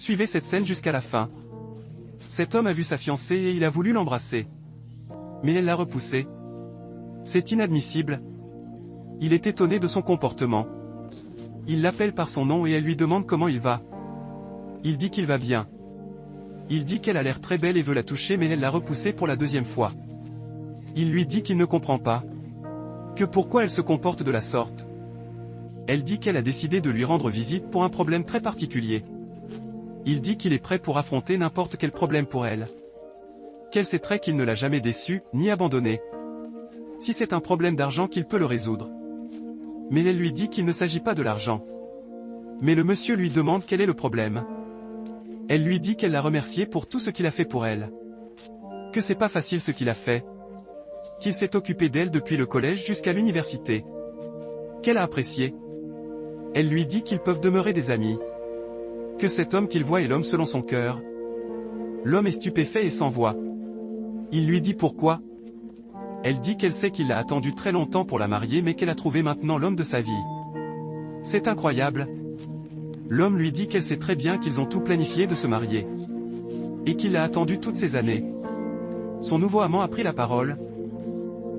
Suivez cette scène jusqu'à la fin. Cet homme a vu sa fiancée et il a voulu l'embrasser. Mais elle l'a repoussé. C'est inadmissible. Il est étonné de son comportement. Il l'appelle par son nom et elle lui demande comment il va. Il dit qu'il va bien. Il dit qu'elle a l'air très belle et veut la toucher mais elle l'a repoussé pour la deuxième fois. Il lui dit qu'il ne comprend pas. Que pourquoi elle se comporte de la sorte. Elle dit qu'elle a décidé de lui rendre visite pour un problème très particulier. Il dit qu'il est prêt pour affronter n'importe quel problème pour elle. Qu'elle sait très qu'il ne l'a jamais déçue, ni abandonnée. Si c'est un problème d'argent qu'il peut le résoudre. Mais elle lui dit qu'il ne s'agit pas de l'argent. Mais le monsieur lui demande quel est le problème. Elle lui dit qu'elle l'a remercié pour tout ce qu'il a fait pour elle. Que c'est pas facile ce qu'il a fait. Qu'il s'est occupé d'elle depuis le collège jusqu'à l'université. Qu'elle a apprécié. Elle lui dit qu'ils peuvent demeurer des amis. Que cet homme qu'il voit est l'homme selon son cœur. L'homme est stupéfait et sans voix. Il lui dit pourquoi. Elle dit qu'elle sait qu'il l'a attendu très longtemps pour la marier mais qu'elle a trouvé maintenant l'homme de sa vie. C'est incroyable. L'homme lui dit qu'elle sait très bien qu'ils ont tout planifié de se marier. Et qu'il l'a attendu toutes ces années. Son nouveau amant a pris la parole.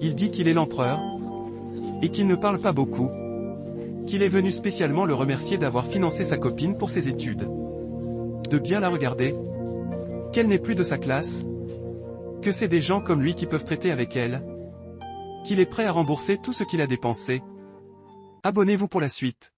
Il dit qu'il est l'empereur. Et qu'il ne parle pas beaucoup. Qu'il est venu spécialement le remercier d'avoir financé sa copine pour ses études. De bien la regarder. Qu'elle n'est plus de sa classe. Que c'est des gens comme lui qui peuvent traiter avec elle. Qu'il est prêt à rembourser tout ce qu'il a dépensé. Abonnez-vous pour la suite.